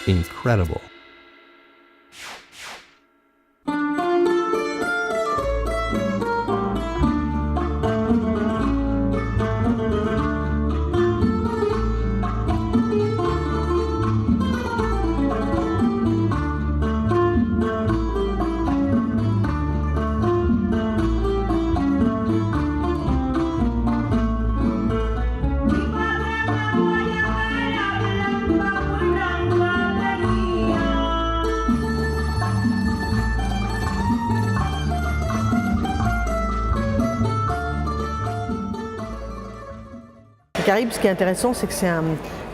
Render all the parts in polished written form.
Incredible. Caraïbes, ce qui est intéressant, c'est que c'est un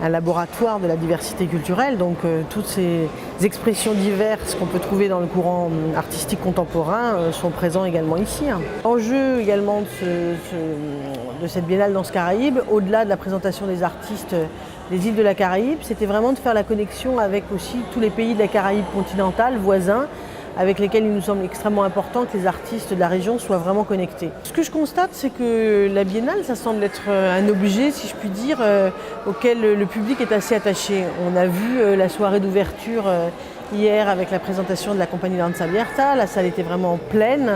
laboratoire de la diversité culturelle, donc toutes ces expressions diverses qu'on peut trouver dans le courant artistique contemporain sont présents également ici. L'enjeu également de cette biennale Danse Caraïbes, au-delà de la présentation des artistes des îles de la Caraïbe, c'était vraiment de faire la connexion avec aussi tous les pays de la Caraïbe continentale, voisins, avec lesquels il nous semble extrêmement important que les artistes de la région soient vraiment connectés. Ce que je constate, c'est que la biennale, ça semble être un objet, si je puis dire, auquel le public est assez attaché. On a vu la soirée d'ouverture hier avec la présentation de la compagnie Danza Abierta. La salle était vraiment pleine,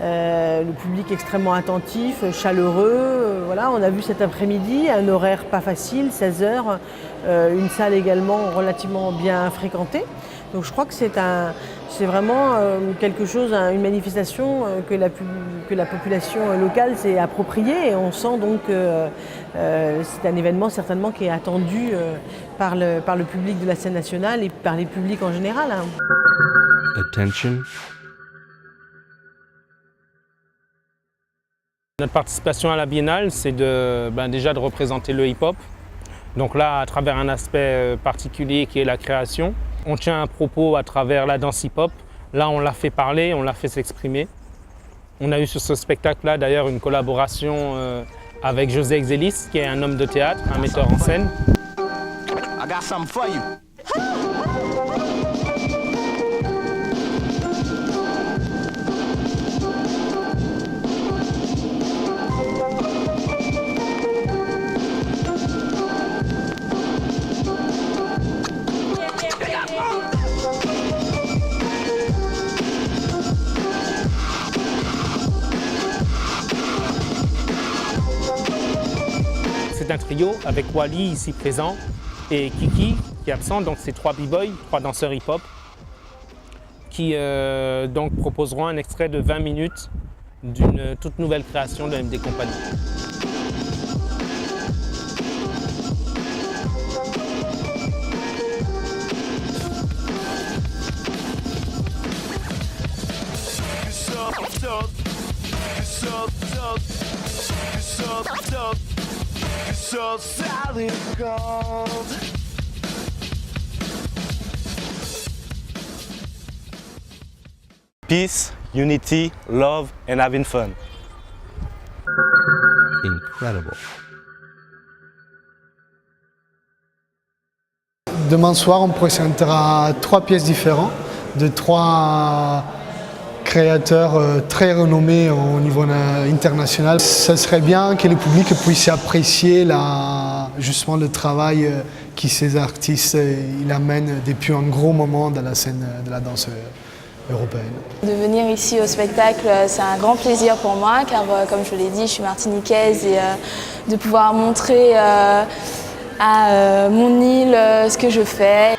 le public extrêmement attentif, chaleureux. Voilà. On a vu cet après-midi un horaire pas facile, 16h, une salle également relativement bien fréquentée. Donc je crois que c'est vraiment quelque chose, une manifestation que la population locale s'est appropriée, et on sent donc que c'est un événement certainement qui est attendu par le public de la scène nationale et par les publics en général. Attention. Notre participation à la Biennale, c'est déjà de représenter le hip-hop. Donc là, à travers un aspect particulier qui est la création. On tient un propos à travers la danse hip-hop. Là, on l'a fait parler, on l'a fait s'exprimer. On a eu sur ce spectacle-là, d'ailleurs, une collaboration avec José Exelis, qui est un homme de théâtre, un metteur en scène. I got something for you. C'est un trio avec Wally ici présent et Kiki qui est absent, donc c'est 3 b-boys, 3 danseurs hip-hop qui donc proposeront un extrait de 20 minutes d'une toute nouvelle création de MD Company. So solid gold. Peace, unity, love, and having fun. Incredible. Demain soir, on présentera 3 pièces différentes de 3 créateurs très renommés au niveau international. Ça serait bien que le public puisse apprécier justement le travail que ces artistes amènent depuis un gros moment dans la scène de la danse européenne. De venir ici au spectacle, c'est un grand plaisir pour moi car comme je l'ai dit, je suis martiniquaise et de pouvoir montrer à mon île ce que je fais.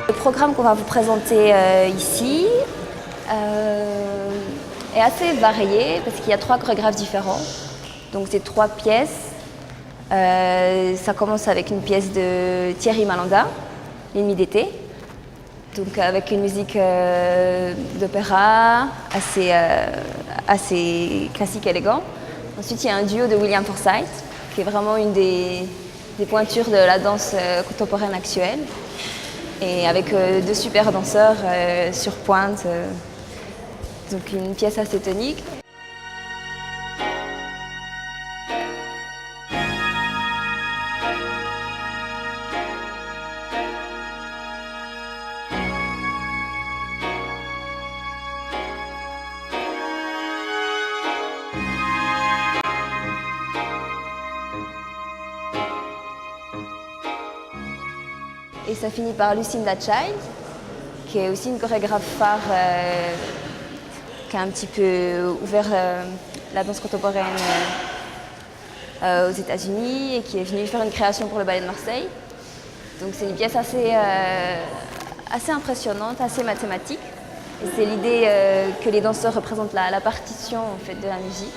Le programme qu'on va vous présenter ici est assez varié parce qu'il y a 3 chorégraphes différents. Donc c'est 3 pièces. Ça commence avec une pièce de Thierry Malanda, L'ennemi d'été. Donc avec une musique d'opéra assez classique, élégant. Ensuite, il y a un duo de William Forsythe, qui est vraiment une des pointures de la danse contemporaine actuelle. Et avec deux super danseurs sur pointe, donc une pièce assez tonique. Et ça finit par Lucinda Child, qui est aussi une chorégraphe phare qui a un petit peu ouvert la danse contemporaine aux États-Unis et qui est venue faire une création pour le Ballet de Marseille. Donc c'est une pièce assez impressionnante, assez mathématique. Et c'est l'idée que les danseurs représentent la partition en fait, de la musique.